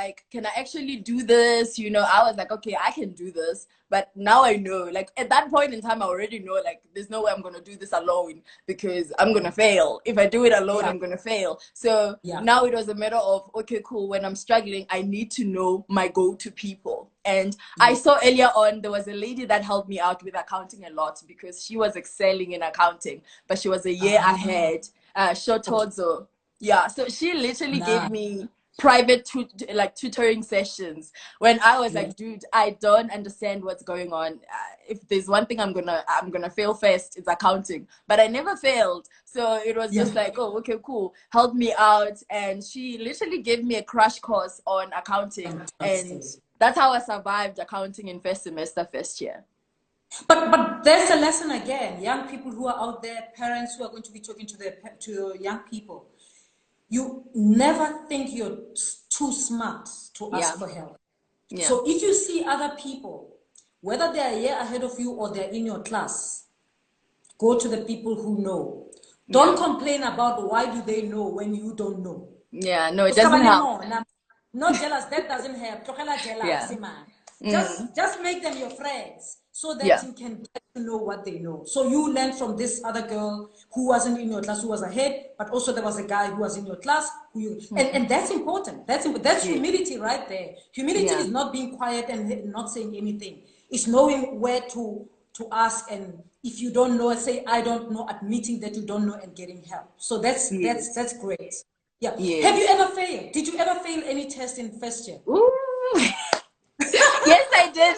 like, can I actually do this? You know, I was like, okay, I can do this. But now I know, like at that point in time, I already know, like, there's no way I'm going to do this alone because I'm going to fail. If I do it alone, I'm going to fail. So now it was a matter of, okay, cool. When I'm struggling, I need to know my go-to people. And I saw earlier on, there was a lady that helped me out with accounting a lot because she was excelling in accounting, but she was a year ahead. Shotozo. Yeah, so she literally gave me private tutoring sessions when I was like, dude, I don't understand what's going on. If there's one thing I'm gonna fail first, it's accounting. But I never failed, so it was just like, oh, okay, cool, help me out. And she literally gave me a crash course on accounting, and that's how I survived accounting in first semester, first year. But there's a lesson again. Young people who are out there, parents who are going to be talking to your young people. You never think you're too smart to ask for help. So if you see other people, whether they're a year ahead of you or they're in your class, go to the people who know. Don't complain about why do they know when you don't know. Yeah, no, it doesn't help. Not jealous, that doesn't help. Just make them your friends so that you can get to know what they know. So you learn from this other girl who wasn't in your class, who was ahead, but also there was a guy who was in your class who you, and that's important. That's humility right there. Humility is not being quiet and not saying anything. It's knowing where to ask, and if you don't know, say I don't know, admitting that you don't know and getting help. So that's great. Yeah. Have you ever failed? Did you ever fail any test in first year? Ooh. Yes, I did.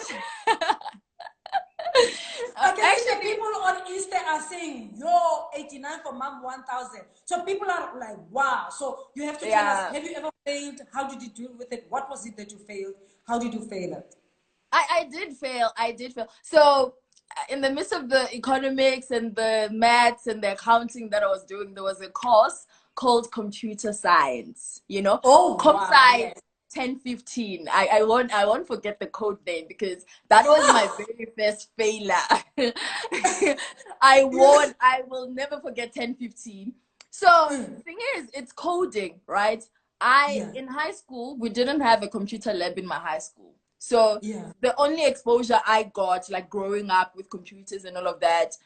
Actually, people on Insta are saying, yo, 89 for mom, 1,000. So people are like, wow. So you have to tell us, have you ever failed? How did you deal with it? What was it that you failed? How did you fail it? I did fail. So in the midst of the economics and the maths and the accounting that I was doing, there was a course called computer science, you know? Science 1015. I won't forget the code name because that was my very first failure. I will never forget 1015. So the thing is, it's coding, right? In high school, we didn't have a computer lab in my high school. So the only exposure I got, like growing up with computers and all of that,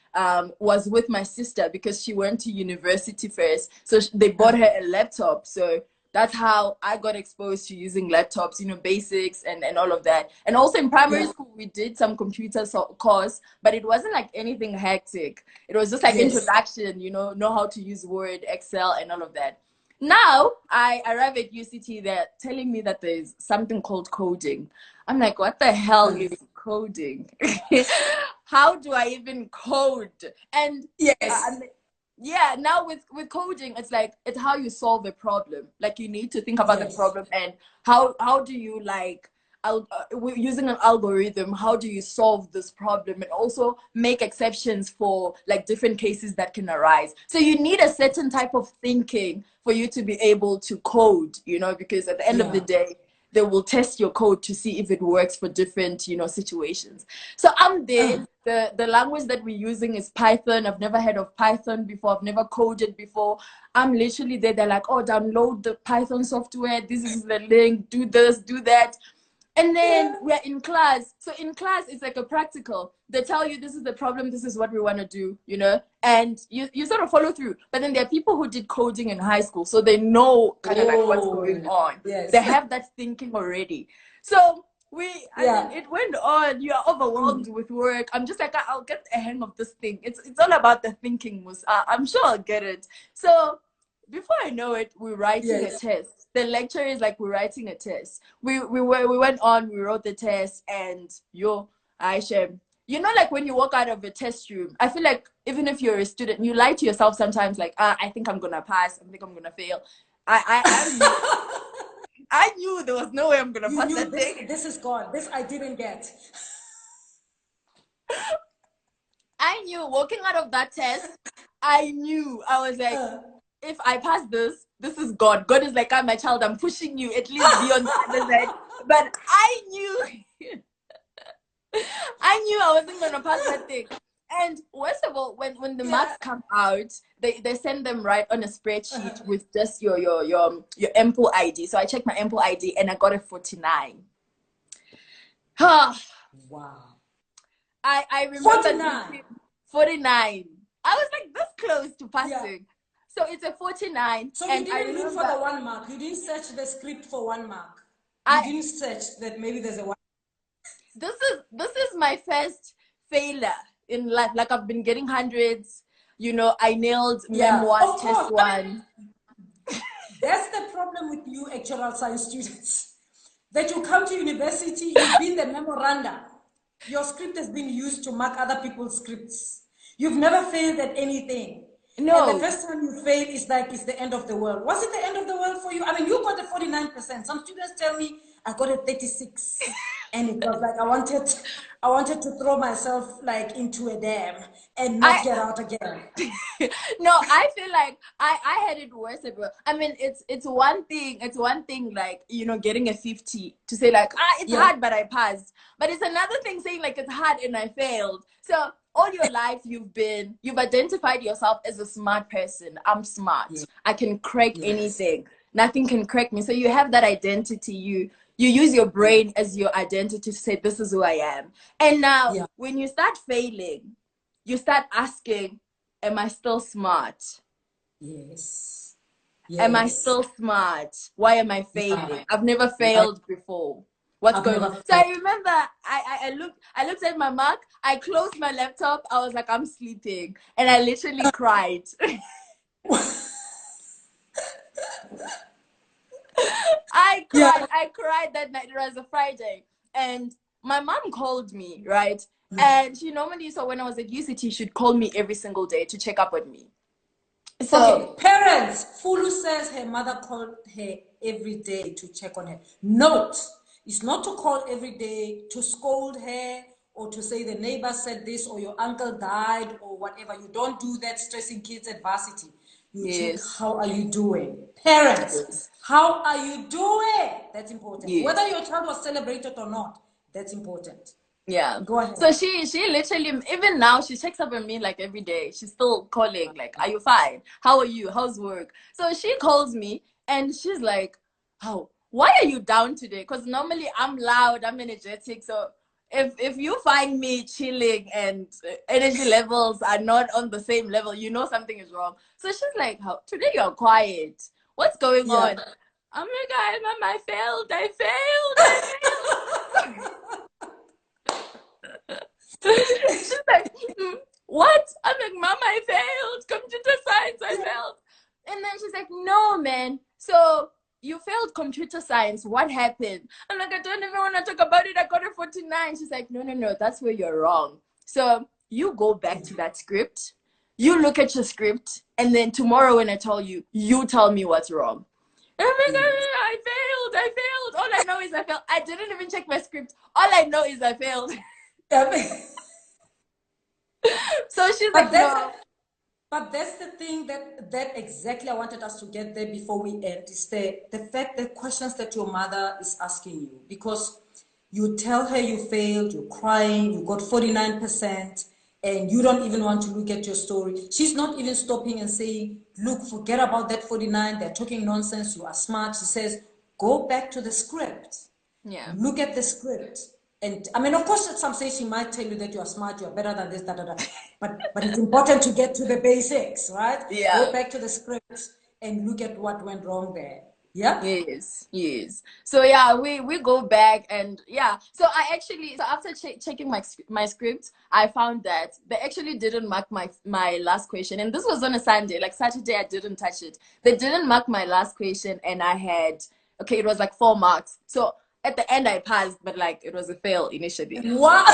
was with my sister because she went to university first. So they bought her a laptop. So that's how I got exposed to using laptops, you know, basics and all of that. And also in primary school, we did some computer course, but it wasn't like anything hectic. It was just like introduction, you know how to use Word, Excel, and all of that. Now I arrive at UCT, they're telling me that there's something called coding. I'm like, what the hell is coding? How do I even code? And now with coding, it's like, it's how you solve a problem. Like you need to think about the problem and how do you like, using an algorithm, how do you solve this problem and also make exceptions for like different cases that can arise. So you need a certain type of thinking for you to be able to code, you know, because at the end of the day, they will test your code to see if it works for different, you know, situations. So I'm there. The language that we're using is Python. I've never heard of Python before. I've never coded before. I'm literally there. They're like, oh, download the Python software. This is the link. Do this, do that. And then we're in class. So in class, it's like a practical. They tell you this is the problem, this is what we want to do, you know, and you sort of follow through. But then there are people who did coding in high school, so they know kind of like what's going on. They have that thinking already. So I mean, it went on. You are overwhelmed with work. I'm just like, I'll get the hang of this thing. It's all about the thinking. I'm sure I'll get it. So before I know it, we're writing a test. The lecture is like, we're writing a test. We went on, we wrote the test, and Aisha, you know, like when you walk out of a test room, I feel like even if you're a student, you lie to yourself sometimes, like, I think I'm gonna pass, I think I'm gonna fail. I knew there was no way I'm gonna pass that thing. This is gone. This I didn't get. I knew walking out of that test, I was like, if I pass this is God. God is like, I'm my child, I'm pushing you at least beyond the other side. But I knew I wasn't gonna pass that thing. And worst of all, when the marks come out, they send them right on a spreadsheet with just your MPO ID. So I checked my MPO ID and I got a 49. Wow. I remember 49. I was like this close to passing. So it's a 49. So you didn't look for the 1 mark. You didn't search the script for 1 mark. You didn't search that maybe there's a 1. This is my first failure in life. Like I've been getting hundreds. You know, I nailed Mem 1, test 1. I mean, that's the problem with you actuarial science students. That you come to university, you've been the memoranda. Your script has been used to mark other people's scripts. You've never failed at anything. No. And the first time you fail is like it's the end of the world. Was it the end of the world for you? I mean, you got a 49%. Some students tell me I got a 36. And it was like I wanted to throw myself like into a dam and not get out again. No, I feel like I had it worse. I mean, it's one thing like, you know, getting a 50 to say like, it's hard, but I passed. But it's another thing saying like it's hard and I failed. So all your life you've identified yourself as a smart person. I'm smart. I can crack anything. Nothing can crack me. So you have that identity. You use your brain as your identity to say, this is who I am. And now when you start failing, you start asking, am I still smart? Yes. Am I still smart? Why am I failing? I've never failed before. What's going on? So I remember I looked at my mark, I closed my laptop, I was like, I'm sleeping. And I literally cried. I cried that night. It was a Friday. And my mom called me, right? And she normally, so when I was at UCT, she'd call me every single day to check up on me. So parents, Fulu says her mother called her every day to check on her. Note, it's not to call every day to scold her or to say the neighbor said this or your uncle died or whatever. You don't do that stressing kids at varsity. You check, how are you doing? Parents, how are you doing? That's important. Whether your child was celebrated or not, that's important. Yeah. Go ahead. So she literally, even now, she checks up on me like every day. She's still calling, like, are you fine? How are you? How's work? So she calls me and she's like, why are you down today? Because normally I'm loud, I'm energetic. So if you find me chilling and energy levels are not on the same level, you know something is wrong. So she's like, today you're quiet. What's going on? I'm like, Mom, I failed. She's like, what? I'm like, Mom, I failed. Computer science, I failed. And then she's like, no, man. So you failed computer science. What happened? I'm like, I don't even want to talk about it. I got a 49. She's like, no, that's where you're wrong. So you go back to that script. You look at your script. And then tomorrow when I tell you, you tell me what's wrong. And I'm like, I failed. All I know is I failed. I didn't even check my script. All I know is I failed. So she's like, no. But that's the thing that exactly I wanted us to get there before we end, is the fact that questions that your mother is asking you, because you tell her you failed, you're crying, you got 49%, and you don't even want to look at your story. She's not even stopping and saying, look, forget about that 49, they're talking nonsense, you are smart. She says, go back to the script. Look at the script. And I mean, of course, at some stage she might tell you that you are smart, you are better than this, but it's important to get to the basics, right? Go back to the script and look at what went wrong there. Yeah. Yes. So we go back and So I actually, after checking my script, I found that they actually didn't mark my last question, and this was on a Sunday. Like Saturday, I didn't touch it. They didn't mark my last question, and I had it was like 4 marks. So at the end, I passed, but like it was a fail initially. What?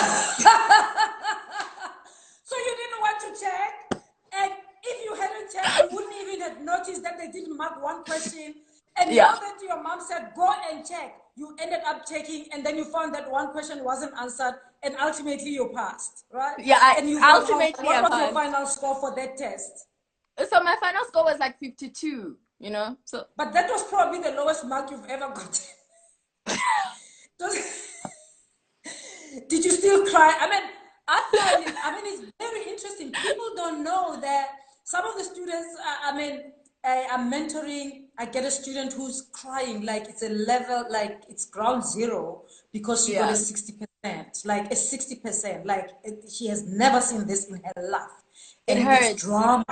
So you didn't want to check, and if you hadn't checked, you wouldn't even have noticed that they didn't mark one question. And now that your mom said, go and check, you ended up checking, and then you found that one question wasn't answered, and ultimately you passed, right? Yeah, and you ultimately what was your final score for that test? So my final score was like 52, you know? So, but that was probably the lowest mark you've ever gotten. Did you still cry? I mean, it's very interesting. People don't know that some of the students, I'm mentoring. I get a student who's crying like it's a level, like it's ground zero because she got a 60%, like a 60%. Like she has never seen this in her life. It And hurts. it's drama.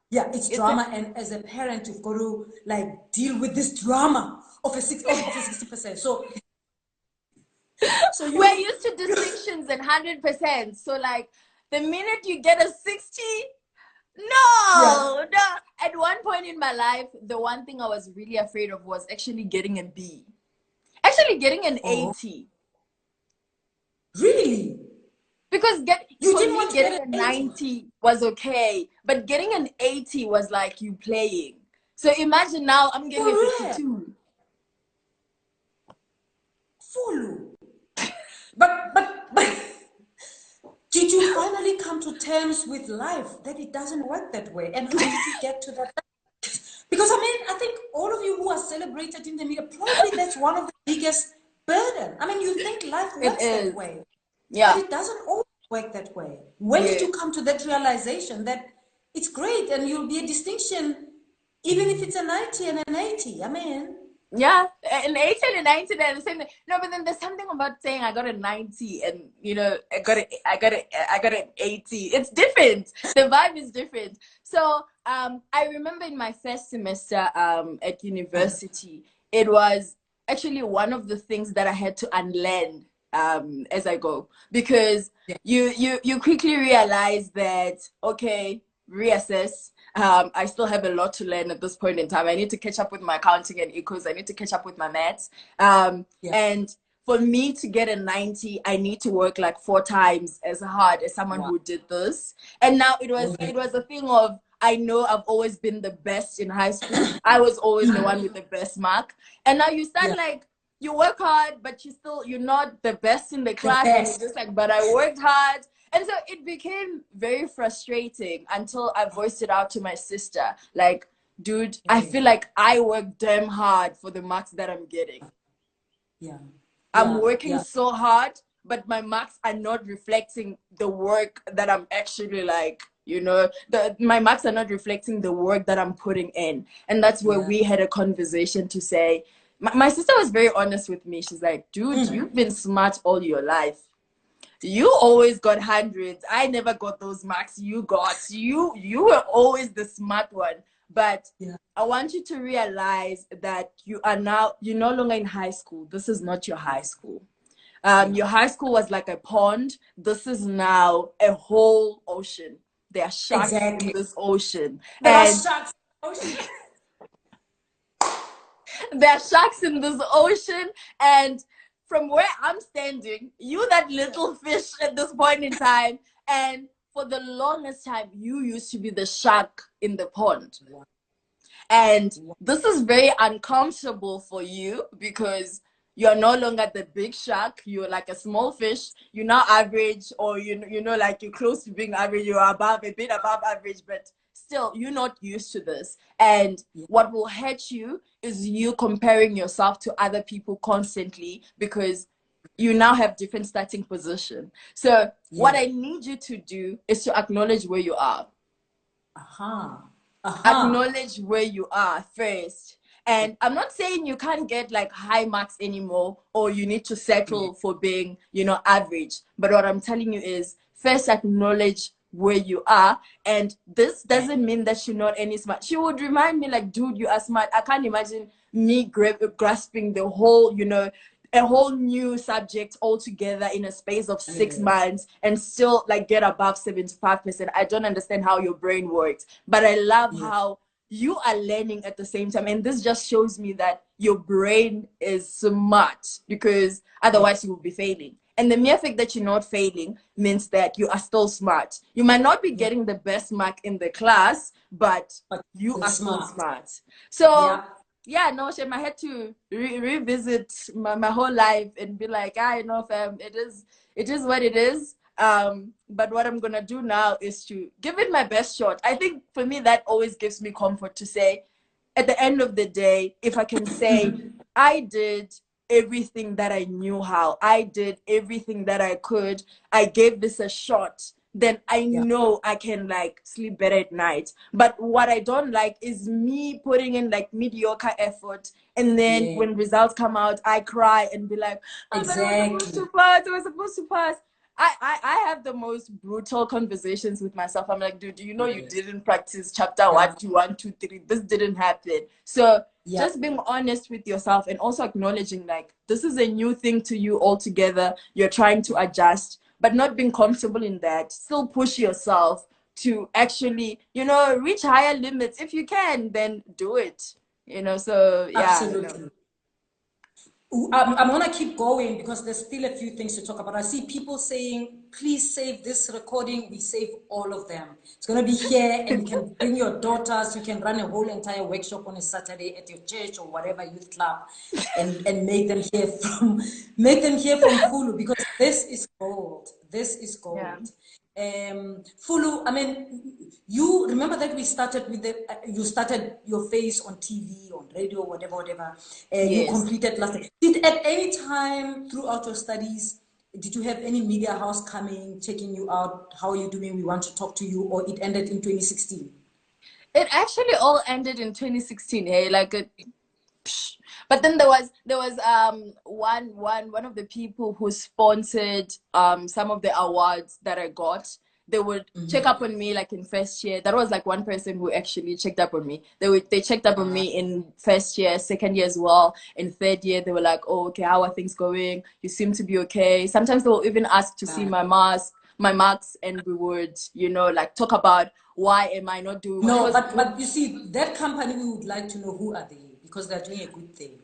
Yeah, it's drama. And as a parent, you've got to like deal with this drama of a 60%. So we're used to distinctions and 100%. So like the minute you get a 60, no. At one point in my life, the one thing I was really afraid of was actually getting a B. Actually getting an 80. Really? Because you didn't want to getting a 90 was okay, but getting an 80 was like you playing. So imagine now I'm getting a 52. Follow. But did you finally come to terms with life that it doesn't work that way? And how did you get to that? Because I think all of you who are celebrated in the media, probably that's one of the biggest burden. You think life works that way. Yeah. But it doesn't always work that way. When did you come to that realization that it's great and you'll be a distinction even if it's a 90 and an 80? Yeah, an 80 and a 90, they're the same thing. No, but then there's something about saying I got a 90 and I got an 80. It's different. The vibe is different. So I remember in my first semester at university, it was actually one of the things that I had to unlearn as I go, because you quickly realize that, okay, reassess. I still have a lot to learn at this point in time. I need to catch up with my accounting and ecos. I need to catch up with my maths. And for me to get a 90, I need to work like 4 times as hard as someone who did this. And now it was a thing of, I know I've always been the best in high school. I was always the one with the best mark. And now you start like, you work hard, but you're not the best in the class. And you're just like, but I worked hard. And so it became very frustrating until I voiced it out to my sister. Like, dude, I feel like I work damn hard for the marks that I'm getting. I'm working so hard, but my marks are not reflecting the work that I'm actually like, my marks are not reflecting the work that I'm putting in. And that's where we had a conversation to say, my sister was very honest with me. She's like, dude, you've been smart all your life. You always got hundreds. I never got those marks you got. You were always the smart one. But I want you to realize that you're no longer in high school. This is not your high school. Your high school was like a pond. This is now a whole ocean. There are sharks in this ocean. There are sharks in the ocean. There are sharks in this ocean, and from where I'm standing, you that little fish at this point in time, and for the longest time, you used to be the shark in the pond. And this is very uncomfortable for you because you're no longer the big shark. You're like a small fish. You're now average, or like you're close to being average. You're a bit above average, but still you're not used to this. And what will hurt you is you comparing yourself to other people constantly, because you now have different starting position. So what I need you to do is to acknowledge where you are. Acknowledge where you are first. And I'm not saying you can't get like high marks anymore, or you need to settle for being average, but what I'm telling you is first acknowledge where you are. And this doesn't mean that you're not any smart. She would remind me like, dude, you are smart. I can't imagine me grasping the whole a whole new subject altogether in a space of 6 months and still like get above 75%. I don't understand how your brain works, but I love how you are learning at the same time. And this just shows me that your brain is smart, because otherwise you will be failing. And the mere fact that you're not failing means that you are still smart. You might not be getting the best mark in the class, but you are still smart. So no, Shem, I had to revisit my whole life and be like, fam, it is what it is. But what I'm gonna do now is to give it my best shot. I think for me that always gives me comfort to say, at the end of the day, if I can say I did everything that I knew how, I did everything that I could, I gave this a shot, then I know I can like sleep better at night. But what I don't like is me putting in like mediocre effort, and then when results come out, I cry and be like, oh, but I was supposed to pass. I was supposed to pass. I have the most brutal conversations with myself. I'm like, dude, you know you didn't practice chapter 1, 2, 1, 2, 3. This didn't happen. So just being honest with yourself and also acknowledging like this is a new thing to you altogether. You're trying to adjust, but not being comfortable in that. Still push yourself to actually, you know, reach higher limits. If you can, then do it. You know, so yeah. Absolutely. I'm going to keep going because there's still a few things to talk about. I see people saying, please save this recording. We save all of them. It's going to be here, and you can bring your daughters. You can run a whole entire workshop on a Saturday at your church or whatever youth club, and make them hear from Fulu, because this is gold. This is gold. Yeah. Fulu, I mean, you remember that we started with you started your face on TV, on radio, whatever, you completed last year. Did at any time throughout your studies, did you have any media house coming, checking you out, how are you doing, we want to talk to you, or it ended in 2016? It actually all ended in 2016, hey, like but then there was one of the people who sponsored some of the awards that I got. They would check up on me like in first year. That was like one person who actually checked up on me. They checked up on me in first year, second year as well. In third year, they were like, oh, okay, how are things going? You seem to be okay. Sometimes they will even ask to see my marks, and we would, you know, like talk about why am I not doing well. No, but you see, that company, we would like to know who are they, because they're doing a good thing.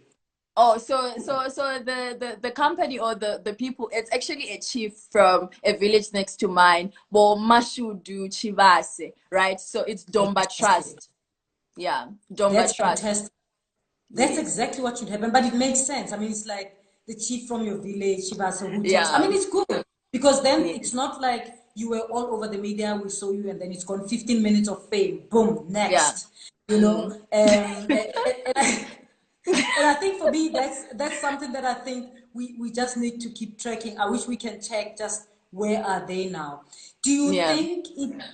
Oh, so the company or the people, it's actually a chief from a village next to mine, well, Mashudu Chivase, right? So it's Domba Trust. Yeah, Domba Trust. Fantastic. That's exactly what should happen, but it makes sense. I mean, it's like the chief from your village, Chivase, who takes, I mean, it's good, because then it's not like you were all over the media, we saw you, and then it's gone 15 minutes of fame, boom, next. You know, and I think for me, that's something that I think we just need to keep tracking. I wish we can check just where are they now. Do you think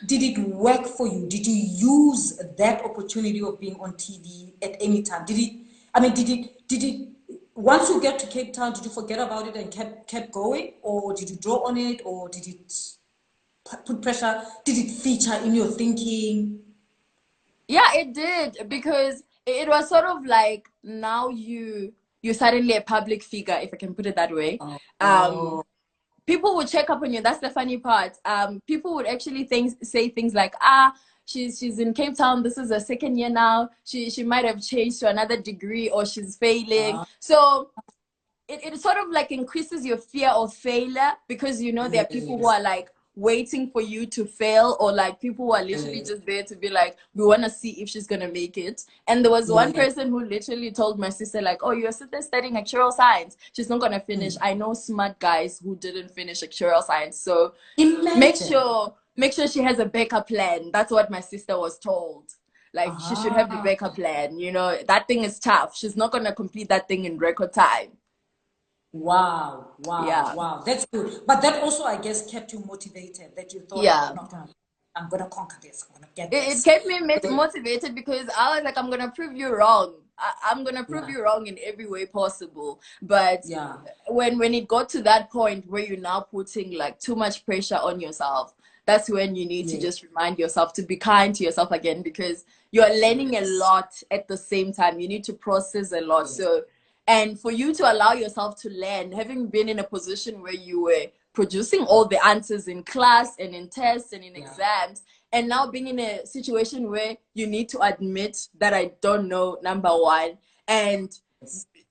did it work for you? Did you use that opportunity of being on TV at any time? Did it once you get to Cape Town, did you forget about it and kept going, or did you draw on it, or did it put pressure? Did it feature in your thinking? Yeah, it did, because it was sort of like now you're suddenly a public figure, if I can put it that way. People would check up on you. That's the funny part. People would actually say things like, she's in Cape Town, this is her second year now, she might have changed to another degree, or she's failing. So it sort of like increases your fear of failure, because you know there are people who are like waiting for you to fail, or like people who are literally just there to be like, we want to see if she's gonna make it. And there was one person who literally told my sister like, oh, you're sitting studying actuarial science, she's not gonna finish. I know smart guys who didn't finish actuarial science, so make sure she has a backup plan. That's what my sister was told. Like she should have the backup plan, you know, that thing is tough, she's not gonna complete that thing in record time. Wow. That's good. But that also, I guess, kept you motivated, that you thought, I'm going to conquer this. I'm going to get this. It kept me motivated, because I was like, I'm going to prove you wrong. I'm going to prove you wrong in every way possible. But when it got to that point where you're now putting like too much pressure on yourself, that's when you need to just remind yourself to be kind to yourself again, because you're learning a lot at the same time. You need to process a lot. So, and for you to allow yourself to learn, having been in a position where you were producing all the answers in class and in tests and in exams, and now being in a situation where you need to admit that I don't know, number one, and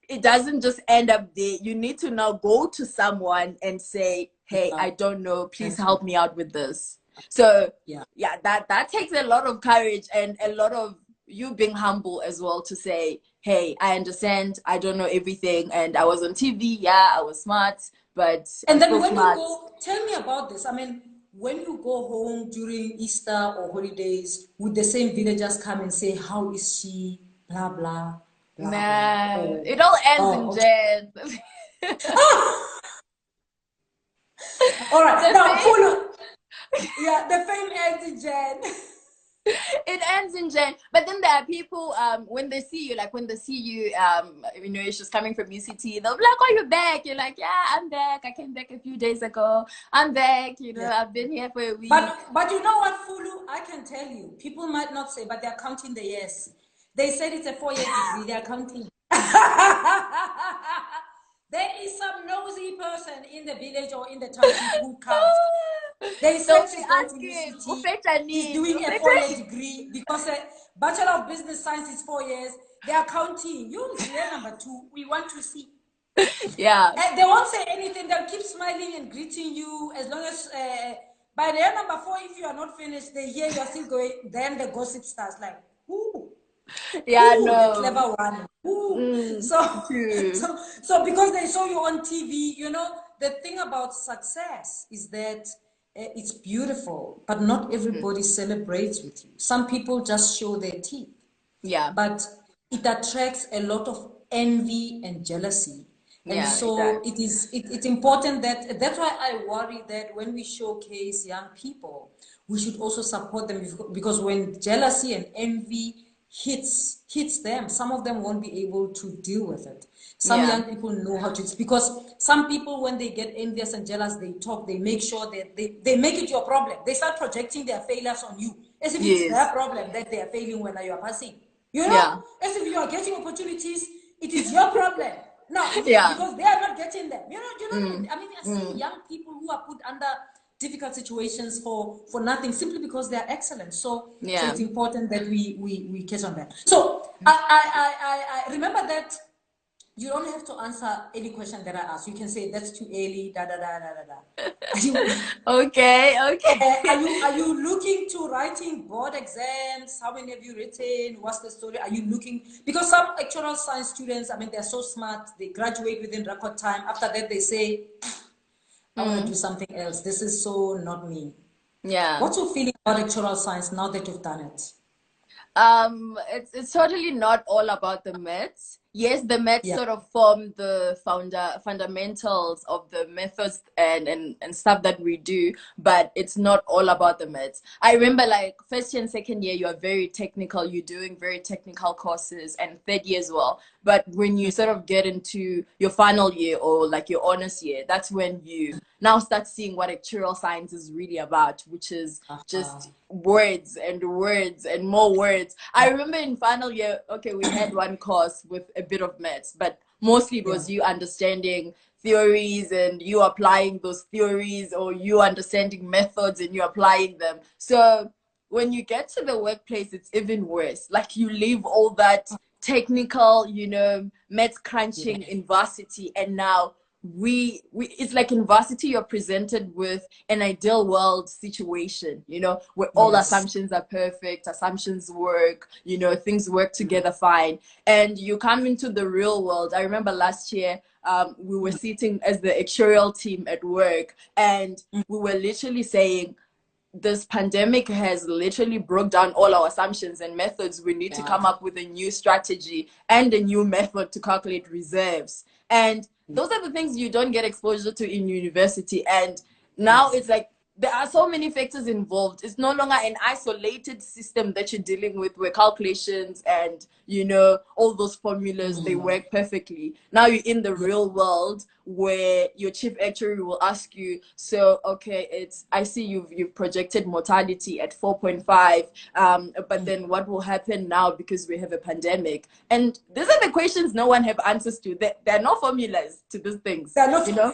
it doesn't just end up there. You need to now go to someone and say, hey, I don't know, please help me out with this. So that takes a lot of courage and a lot of you being humble as well, to say, hey, I understand, I don't know everything, and I was on TV, I was smart, but and then when you go, tell me about this. I mean, when you go home during Easter or holidays, would the same villagers come and say, how is she, blah blah blah? Nah, it all ends in jazz. All right, now Yeah, the fame ends in Jan. It ends in Jan. But then there are people, when they see you, like when they see you, you know, it's just coming from UCT, they'll be like, "Oh, you're back." You're like, "Yeah, I'm back. I came back a few days ago. I'm back. You know, Yeah. I've been here for a week." But you know what, Fulu? I can tell you, people might not say, but they're counting the years. They said it's a 4-year degree. They're counting. There is some nosy person in the village or in the township who counts. They They'll said be she's going to asking, UCT. He's doing a 4-year degree because a Bachelor of Business Science is 4 years. They are counting. You'll hear number 2. We want to see. Yeah. They won't say anything. They'll keep smiling and greeting you as long as by the year number 4, if you are not finished, the year you are still going, then the gossip starts like, ooh. Yeah, Ooh, the no. clever one. Ooh. True. So because they show you on TV, you know, the thing about success is that it's beautiful, but not everybody celebrates with you. Some people just show their teeth. Yeah. But it attracts a lot of envy and jealousy. And Yeah, so it's important that's why I worry that when we showcase young people, we should also support them, because when jealousy and envy hits them, some of them won't be able to deal with it. Some young people know how to, because some people, when they get envious and jealous, they talk, they make sure that they make it your problem. They start projecting their failures on you as if it's their problem that they are failing when you are passing. You know, as if you are getting opportunities, it is your problem. No, because they are not getting them. You know what I mean? I mean, I see young people who are put under difficult situations for nothing, simply because they are excellent. So it's important that we catch on that. So I remember that you don't have to answer any question that I ask. You can say that's too early, da da da da da da. Are you okay? are you looking to writing board exams? How many have you written? What's the story? Are you looking, because some actuarial science students, I mean, they're so smart, they graduate within record time. After that, they say, I want to do something else. This is so not me. Yeah. What's your feeling about actuarial science now that you've done it? It's totally not all about the maths. Yes, the maths Yeah. sort of form the fundamentals of the methods and stuff that we do, but it's not all about the maths. I remember, like, first year and second year, you are very technical, you're doing very technical courses, and third year as well. But when you sort of get into your final year or like your honors year, that's when you now start seeing what actuarial science is really about, which is just words and words and more words. I remember in final year, okay, we had one course with a bit of maths, but mostly it was you understanding theories and you applying those theories, or you understanding methods and you applying them. So when you get to the workplace, it's even worse. Like, you leave all that technical, you know, math crunching in varsity, and now we it's like in varsity you're presented with an ideal world situation, you know, where all assumptions are perfect, assumptions work, you know, things work together fine. And you come into the real world. I remember last year we were sitting as the actuarial team at work, and we were literally saying, this pandemic has literally broke down all our assumptions and methods. We need to come up with a new strategy and a new method to calculate reserves. And those are the things you don't get exposure to in university. And now it's like there are so many factors involved. It's no longer an isolated system that you're dealing with where calculations and, you know, all those formulas, they work perfectly. Now you're in the real world where your chief actuary will ask you, so, okay, I see you've projected mortality at 4.5, but then what will happen now because we have a pandemic? And these are the questions no one have answers to. There are no formulas to these things, you know?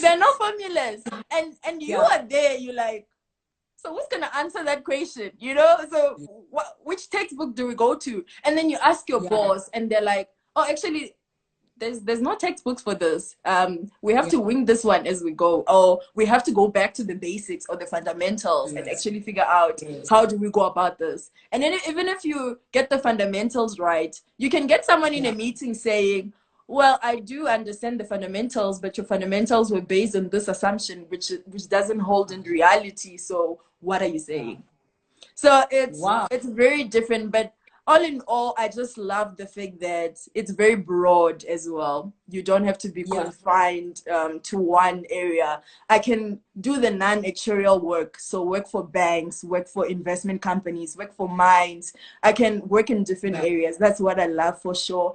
There are no formulas, and you are there, you're like, so who's gonna answer that question, you know? So which textbook do we go to? And then you ask your boss, and they're like, oh, actually there's no textbooks for this. We have to wing this one as we go, or we have to go back to the basics or the fundamentals and actually figure out how do we go about this. And then even if you get the fundamentals right, you can get someone in a meeting saying, well, I do understand the fundamentals, but your fundamentals were based on this assumption, which doesn't hold in reality. So what are you saying? So it's very different. But all in all, I just love the fact that it's very broad as well. You don't have to be confined to one area. I can do the non-actuarial work. So work for banks, work for investment companies, work for mines. I can work in different areas. That's what I love for sure.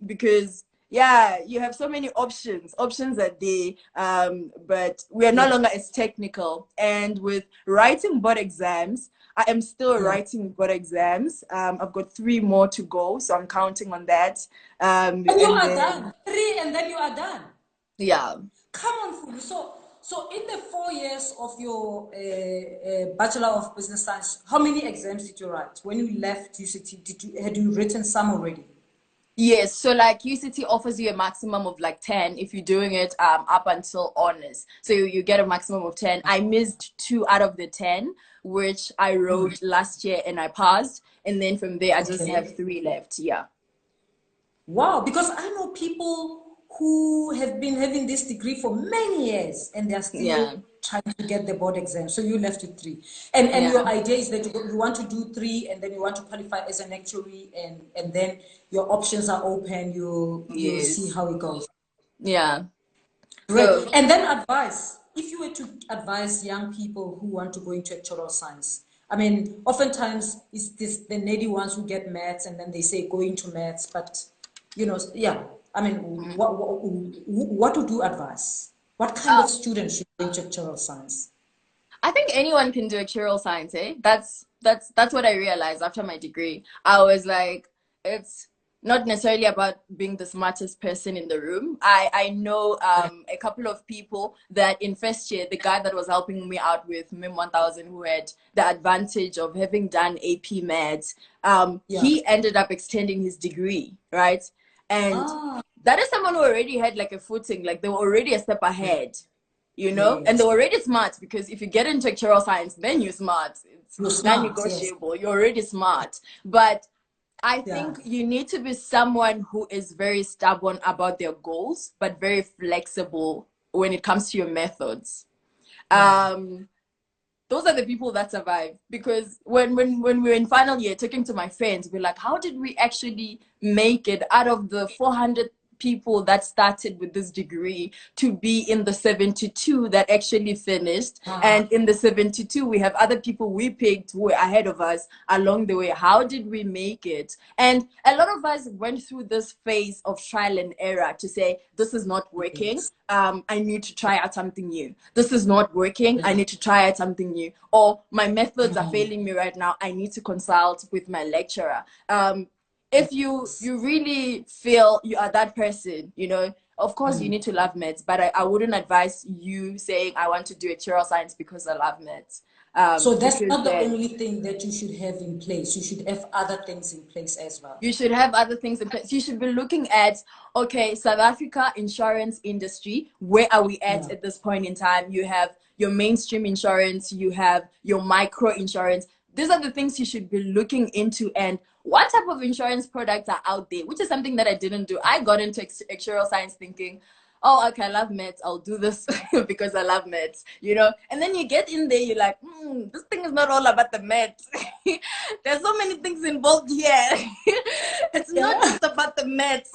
Because yeah, you have so many options. Options are there, but we are no longer as technical. And with writing board exams, I am still writing board exams. I've got 3 more to go, so I'm counting on that. And you are done. 3, and then you are done. Yeah. Come on, Fulu. So in the 4 years of your Bachelor of Business Science, how many exams did you write? When you left UCT, had you written some already? Yes, so like UCT offers you a maximum of like 10 if you're doing it up until honors. So you get a maximum of 10. I missed 2 out of the 10, which I wrote last year and I passed. And then from there, I just have 3 left. Yeah. Wow, because I know people who have been having this degree for many years and they're still trying to get the board exam. So you left with 3. And your idea is that you want to do 3 and then you want to qualify as an actuary, and then your options are open. You'll see how it goes. Yeah. Great. So, and then advice. If you were to advise young people who want to go into actuarial science, I mean, oftentimes it's the needy ones who get maths and then they say go into maths, but you know, I mean, what would you advise? What kind of students should go into actuarial science? I think anyone can do actuarial science, eh? That's what I realized after my degree. I was like, it's not necessarily about being the smartest person in the room. I know a couple of people that in first year, the guy that was helping me out with MIM 1000, who had the advantage of having done AP Maths, he ended up extending his degree, right? And that is someone who already had like a footing, like they were already a step ahead, you know, and they're already smart, because if you get into actuarial science, then you're smart. It's non-negotiable. You're already smart. But I think you need to be someone who is very stubborn about their goals, but very flexible when it comes to your methods. Those are the people that survive. Because when we were in final year, talking to my friends, we're like, how did we actually make it out of the 400 people that started with this degree to be in the 72 that actually finished? And in the 72 we have other people we picked who were ahead of us along the way. How did we make it? And a lot of us went through this phase of trial and error to say, this is not working, I need to try out something new. This is not working, I need to try out something new. Or my methods are failing me right now, I need to consult with my lecturer. If you really feel you are that person, you know, of course you need to love maths, but I wouldn't advise you saying I want to do actuarial science because I love maths. So that's not the only thing that you should have in place. You should have other things in place as well. You should have other things in place. You should be looking at, okay, South Africa insurance industry, where are we at this point in time? You have your mainstream insurance, you have your micro insurance. These are the things you should be looking into, and what type of insurance products are out there, which is something that I didn't do. I got into actuarial science thinking, oh, okay, I love maths, I'll do this because I love maths, you know? And then you get in there, you're like, this thing is not all about the maths. There's so many things involved here. It's not just about the maths.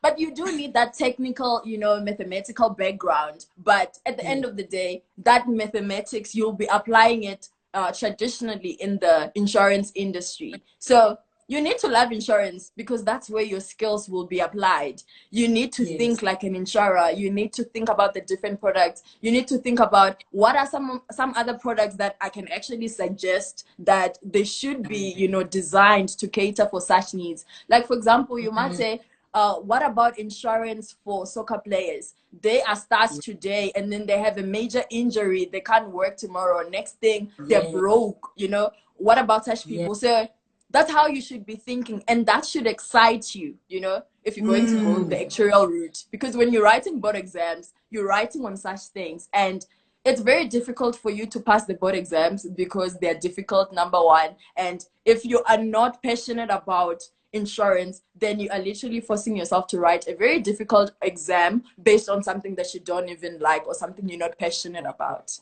But you do need that technical, you know, mathematical background. But at the end of the day, that mathematics, you'll be applying it traditionally in the insurance industry. So you need to love insurance because that's where your skills will be applied. You need to think like an insurer. You need to think about the different products. You need to think about what are some other products that I can actually suggest that they should be, you know, designed to cater for such needs. Like, for example, you might say, what about insurance for soccer players? They are stars today and then they have a major injury. They can't work tomorrow. Next thing, they're broke, you know? What about such people? So that's how you should be thinking, and that should excite you, you know, if you're going to go the actuarial route. Because when you're writing board exams, you're writing on such things, and it's very difficult for you to pass the board exams because they're difficult, number one. And if you are not passionate about insurance, then you are literally forcing yourself to write a very difficult exam based on something that you don't even like or something you're not passionate about.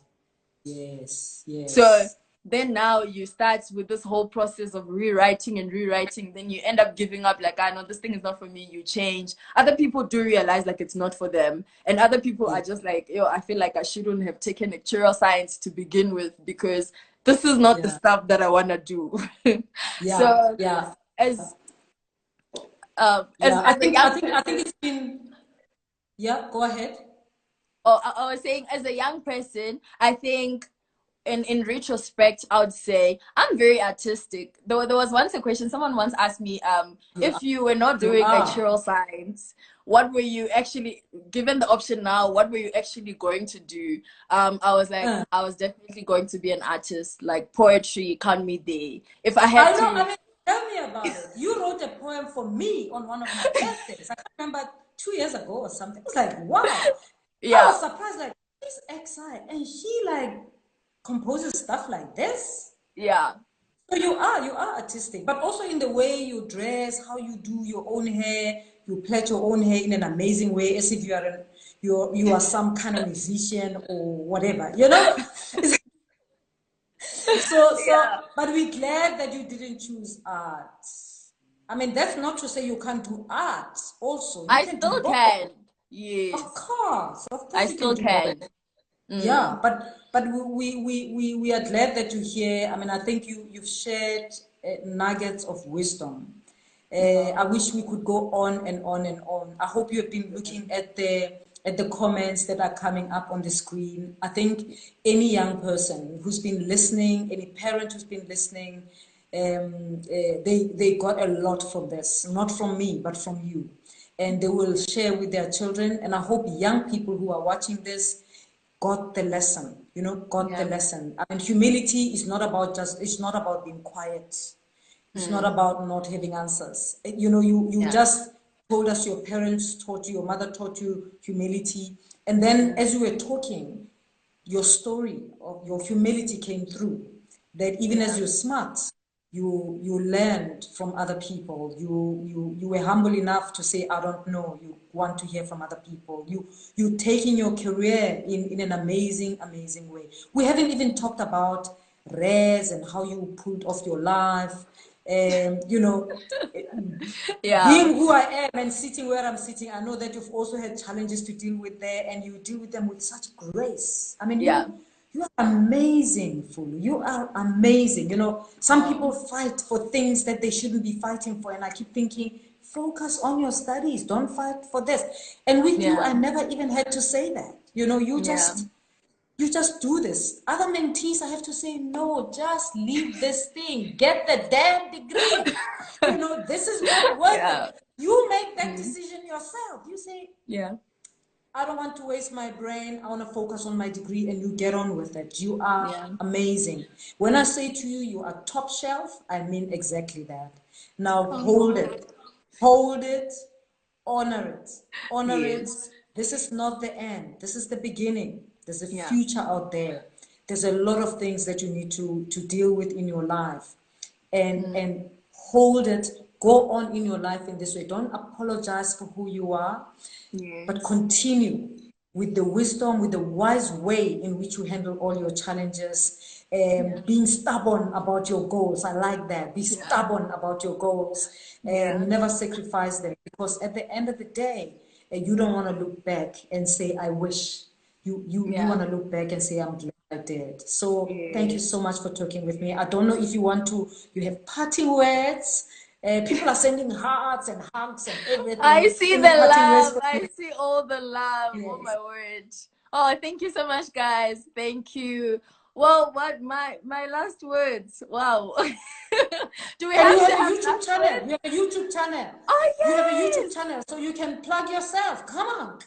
Yes, yes. So then now you start with this whole process of rewriting and rewriting. Then you end up giving up, like, I know this thing is not for me. You change. Other people do realize like it's not for them, and other people are just like, yo, I feel like I shouldn't have taken actuarial science to begin with because this is not the stuff that I want to do. So as I a think young I think it's been, yeah, go ahead. Oh, I was saying, as a young person, I think in retrospect, I would say I'm very artistic. There was once a question, someone once asked me, if you were not doing actuarial science, what were you actually, given the option now, what were you actually going to do? I was like, I was definitely going to be an artist, like poetry, count me there. If I had to. I mean, tell me about it. You wrote a poem for me on one of my birthdays. I can't remember, 2 years ago or something. I was like, wow. I was surprised, like, this XI, and she like composes stuff like this. Yeah. So you are artistic, but also in the way you dress, how you do your own hair, you plait your own hair in an amazing way, as if you are some kind of musician or whatever, you know. But we're glad that you didn't choose art. I mean, that's not to say you can't do art. Also, you I can do still both. can. Yes. Of I course, you still can do both. can. Yeah, but we are glad that you're here. I mean, I think you've shared nuggets of wisdom. I wish we could go on and on and on. I hope you've been looking at the comments that are coming up on the screen. I think any young person who's been listening, any parent who's been listening, they got a lot from this, not from me, but from you, and they will share with their children. And I hope young people who are watching this got the lesson, got the lesson. I mean, humility is not about it's not about being quiet. It's not about not having answers. You just told us your parents taught you, your mother taught you humility. And then as you were talking, your story of your humility came through. That even as you're smart, you learned from other people. You were humble enough to say, I don't know. You want to hear from other people. You taking your career in an amazing, amazing way. We haven't even talked about res and how you pulled off your life. Being who I am and sitting where I'm sitting, I know that you've also had challenges to deal with there, and you deal with them with such grace. I mean, you are amazing, Fulu. You are amazing. Some people fight for things that they shouldn't be fighting for, and I keep thinking, focus on your studies. Don't fight for this. And with you, I never even had to say that. You just do this. Other mentees, I have to say, no, just leave this thing. Get the damn degree. This is not worth it. You make that decision yourself. You say, I don't want to waste my brain. I want to focus on my degree, and you get on with it. You are amazing. When I say to you, you are top shelf, I mean exactly that. Now hold it, honor it, honor it. This is not the end. This is the beginning. There's a future out there. There's a lot of things that you need to deal with in your life, and hold it. Go on in your life in this way. Don't apologize for who you are, but continue with the wisdom, with the wise way in which you handle all your challenges. Being stubborn about your goals. I like that. Be stubborn about your goals, and never sacrifice them, because at the end of the day, you don't want to look back and say, I wish. You want to look back and say, I'm glad I did. So thank you so much for talking with me. I don't know if you have parting words. People are sending hearts and hugs and everything. I see the love. I see all the love. Yes. Oh my word. Oh, thank you so much, guys. Thank you. Well, what my last words? Wow. Do we have a YouTube channel? You have a YouTube channel. Oh yes. You have a YouTube channel, so you can plug yourself. Come on.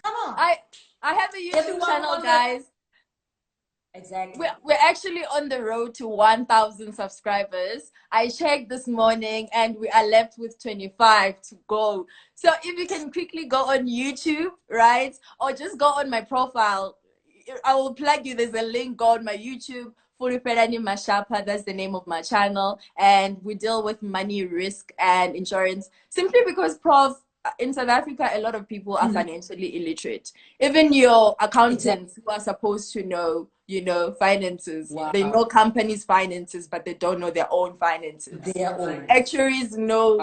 I have a YouTube channel, guys. Exactly. We're actually on the road to 1,000 subscribers. I checked this morning and we are left with 25 to go. So if you can quickly go on YouTube, right? Or just go on my profile. I will plug you. There's a link. Go on my YouTube. Fulipelani Mashapa, that's the name of my channel. And we deal with money, risk, and insurance. Simply because, Prof, in South Africa, a lot of people are financially illiterate. Even your accountants who are supposed to know, you know, finances. Wow. They know companies' finances, but they don't know their own finances. Their own. Actuaries know